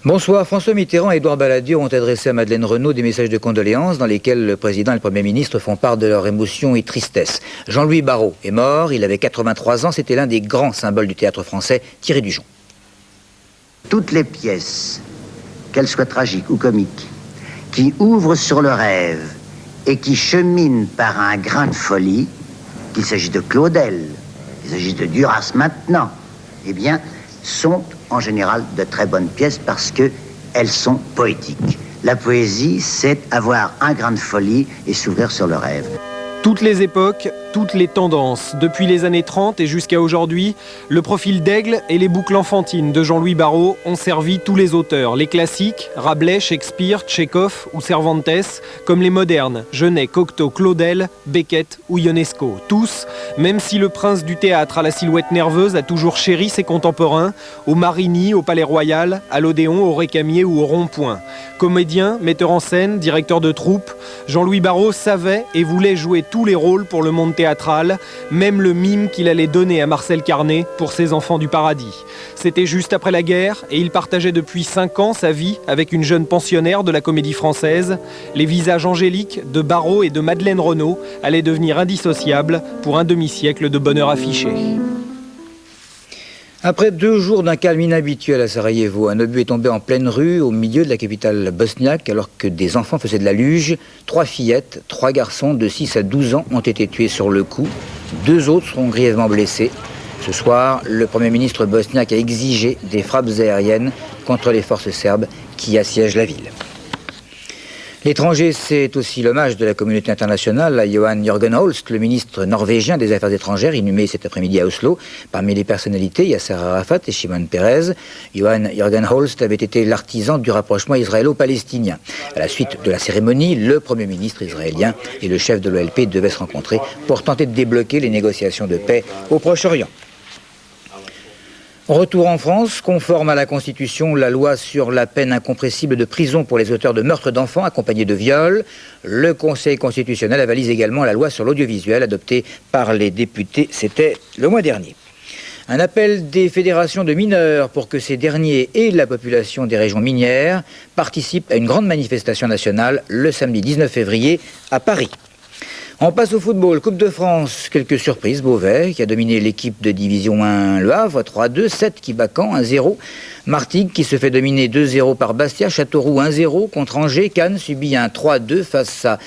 Bonsoir. François Mitterrand et Édouard Balladur ont adressé à Madeleine Renaud des messages de condoléances dans lesquels le président et le Premier ministre font part de leur émotion et tristesse. Jean-Louis Barrault est mort, il avait 83 ans, c'était l'un des grands symboles du théâtre français, Thierry Dujon. Toutes les pièces, qu'elles soient tragiques ou comiques, qui ouvrent sur le rêve et qui cheminent par un grain de folie, qu'il s'agisse de Claudel, qu'il s'agisse de Duras maintenant, eh bien, sont en général de très bonnes pièces parce qu'elles sont poétiques. La poésie, c'est avoir un grain de folie et s'ouvrir sur le rêve. Toutes les époques, toutes les tendances. Depuis les années 30 et jusqu'à aujourd'hui, le profil d'Aigle et les boucles enfantines de Jean-Louis Barrault ont servi tous les auteurs. Les classiques, Rabelais, Shakespeare, Tchekhov ou Cervantes, comme les modernes, Genet, Cocteau, Claudel, Beckett ou Ionesco. Tous, même si le prince du théâtre à la silhouette nerveuse a toujours chéri ses contemporains, au Marigny, au Palais Royal, à l'Odéon, au Récamier ou au Rond-Point. Comédien, metteur en scène, directeur de troupe, Jean-Louis Barrault savait et voulait jouer tous les rôles pour le monde théâtral, même le mime qu'il allait donner à Marcel Carné pour ses Enfants du Paradis. C'était juste après la guerre et il partageait depuis 5 ans sa vie avec une jeune pensionnaire de la Comédie Française. Les visages angéliques de Barrault et de Madeleine Renaud allaient devenir indissociables pour un demi-siècle de bonheur affiché. Après 2 jours d'un calme inhabituel à Sarajevo, un obus est tombé en pleine rue au milieu de la capitale bosniaque alors que des enfants faisaient de la luge. 3 fillettes, 3 garçons de 6 à 12 ans ont été tués sur le coup. 2 autres seront grièvement blessés. Ce soir, le Premier ministre bosniaque a exigé des frappes aériennes contre les forces serbes qui assiègent la ville. L'étranger, c'est aussi l'hommage de la communauté internationale à Johan Jørgen Holst, le ministre norvégien des Affaires étrangères, inhumé cet après-midi à Oslo. Parmi les personnalités, Yasser Arafat et Shimon Peres. Johan Jørgen Holst avait été l'artisan du rapprochement israélo-palestinien. À la suite de la cérémonie, le Premier ministre israélien et le chef de l'OLP devaient se rencontrer pour tenter de débloquer les négociations de paix au Proche-Orient. Retour en France, conforme à la Constitution, la loi sur la peine incompressible de prison pour les auteurs de meurtres d'enfants accompagnés de viols. Le Conseil constitutionnel avalise également la loi sur l'audiovisuel adoptée par les députés, c'était le mois dernier. Un appel des fédérations de mineurs pour que ces derniers et la population des régions minières participent à une grande manifestation nationale le samedi 19 février à Paris. On passe au football, Coupe de France, quelques surprises, Beauvais qui a dominé l'équipe de Division 1 Le Havre, 3-2, 7 qui bat Caen, 1-0. Martigues qui se fait dominer 2-0 par Bastia, Châteauroux 1-0 contre Angers, Cannes subit un 3-2 face à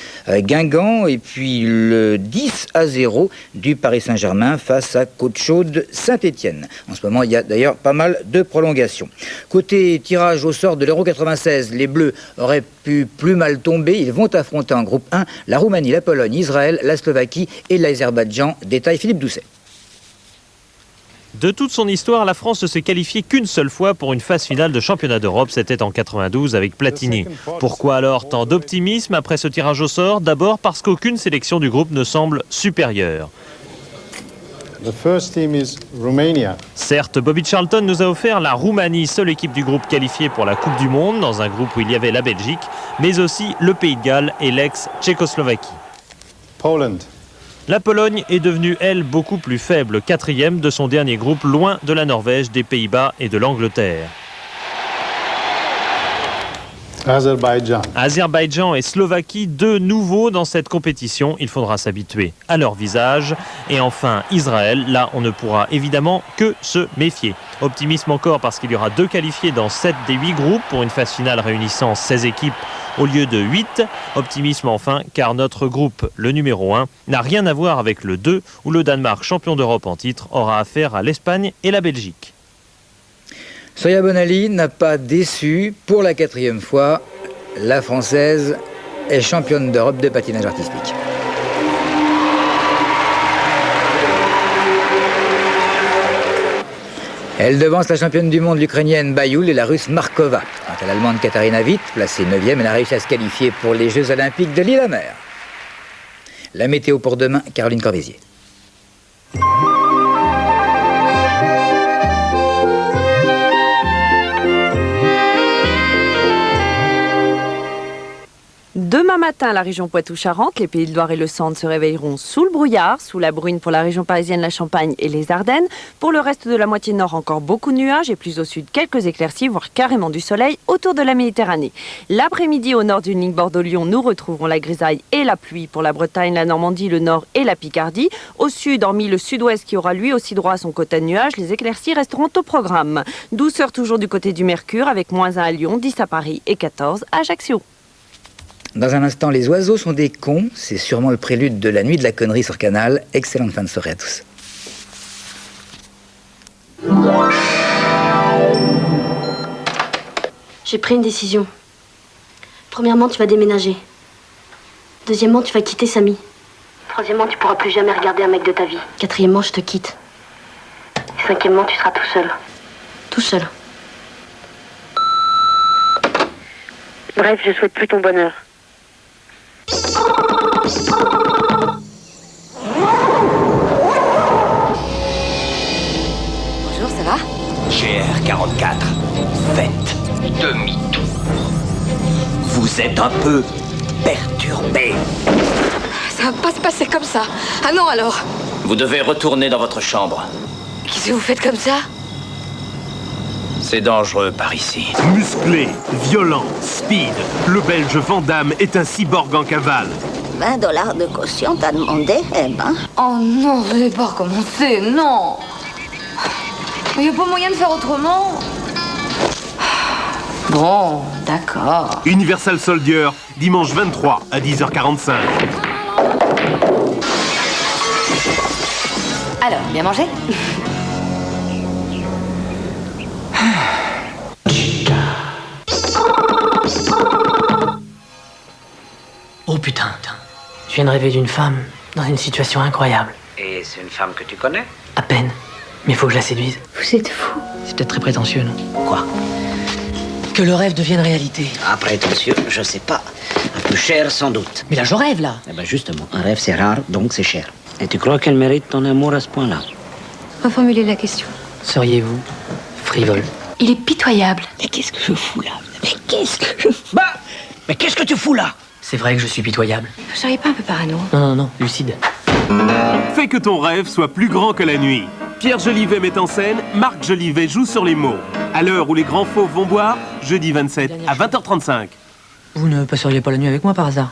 Guingamp et puis le 10-0 du Paris Saint-Germain face à Côte-Chaude Saint-Étienne. En ce moment, il y a d'ailleurs pas mal de prolongations. Côté tirage au sort de l'Euro 96, les Bleus auraient pu plus mal tomber. Ils vont affronter en groupe 1 la Roumanie, la Pologne, Israël, la Slovaquie et l'Azerbaïdjan. Détail Philippe Doucet. De toute son histoire, la France ne s'est qualifiée qu'une seule fois pour une phase finale de championnat d'Europe. C'était en 92 avec Platini. Pourquoi alors tant d'optimisme après ce tirage au sort? D'abord parce qu'aucune sélection du groupe ne semble supérieure. Certes, Bobby Charlton nous a offert la Roumanie, seule équipe du groupe qualifiée pour la Coupe du Monde, dans un groupe où il y avait la Belgique, mais aussi le Pays de Galles et l'ex-Tchécoslovaquie. La Pologne est devenue, elle, beaucoup plus faible, 4e de son dernier groupe, loin de la Norvège, des Pays-Bas et de l'Angleterre. Azerbaïdjan et Slovaquie, 2 nouveaux dans cette compétition. Il faudra s'habituer à leur visage. Et enfin, Israël, là, on ne pourra évidemment que se méfier. Optimisme encore parce qu'il y aura 2 qualifiés dans 7 des 8 groupes pour une phase finale réunissant 16 équipes au lieu de 8. Optimisme enfin, car notre groupe, le numéro 1, n'a rien à voir avec le 2, où le Danemark, champion d'Europe en titre, aura affaire à l'Espagne et la Belgique. Sonia Bonali n'a pas déçu. Pour la 4e fois, la Française est championne d'Europe de patinage artistique. Elle devance la championne du monde, l'Ukrainienne Bayoul, et la Russe Markova. Quant à l'Allemande Katharina Witt, placée 9e, elle a réussi à se qualifier pour les Jeux Olympiques de Lillehammer. La météo pour demain, Caroline Corvézier. Demain matin, la région Poitou-Charentes, les Pays de Loire et le Centre se réveilleront sous le brouillard, sous la bruine pour la région parisienne, la Champagne et les Ardennes. Pour le reste de la moitié nord, encore beaucoup de nuages et plus au sud, quelques éclaircies, voire carrément du soleil autour de la Méditerranée. L'après-midi, au nord d'une ligne Bordeaux-Lyon, nous retrouverons la grisaille et la pluie pour la Bretagne, la Normandie, le Nord et la Picardie. Au sud, hormis le sud-ouest qui aura lui aussi droit à son quota de nuages, les éclaircies resteront au programme. Douceur toujours du côté du Mercure, avec -1 à Lyon, 10 à Paris et 14 à Ajaccio. Dans un instant, les oiseaux sont des cons. C'est sûrement le prélude de la nuit de la connerie sur Canal. Excellente fin de soirée à tous. J'ai pris une décision. Premièrement, tu vas déménager. Deuxièmement, tu vas quitter Samy. Troisièmement, tu pourras plus jamais regarder un mec de ta vie. Quatrièmement, je te quitte. Et cinquièmement, tu seras tout seul. Tout seul. Bref, je souhaite plus ton bonheur. Bonjour, ça va? GR44, faites demi-tour. Vous êtes un peu perturbé. Ça va pas se passer comme ça. Ah non alors? Vous devez retourner dans votre chambre. Qu'est-ce que vous faites comme ça? C'est dangereux par ici. Musclé, violent, speed, le Belge Van Damme est un cyborg en cavale. 20 $ de caution, t'as demandé, eh ben. Oh non, vous n'avez pas recommencé, non. Il n'y a pas moyen de faire autrement. Bon, d'accord. Universal Soldier, dimanche 23 à 10h45. Alors, bien mangé? Oh putain, je viens de rêver d'une femme dans une situation incroyable. Et c'est une femme que tu connais? À peine, mais il faut que je la séduise. Vous êtes fou. C'est peut-être très prétentieux, non? Quoi? Que le rêve devienne réalité. Après, prétentieux, je sais pas. Un peu cher, sans doute. Mais là, je rêve, là. Eh ben justement, un rêve, c'est rare, donc c'est cher. Et tu crois qu'elle mérite ton amour à ce point-là? Reformulez la question. Seriez-vous frivole? Il est pitoyable. Mais qu'est-ce que je fous là? Mais qu'est-ce que je fous? Bah! Mais qu'est-ce que tu fous là? C'est vrai que je suis pitoyable. Vous seriez pas un peu parano? Non, lucide. Fais que ton rêve soit plus grand que la nuit. Pierre Jolivet met en scène, Marc Jolivet joue sur les mots. À l'heure où les grands fauves vont boire, jeudi 27 à 20h35. Vous ne passeriez pas la nuit avec moi par hasard?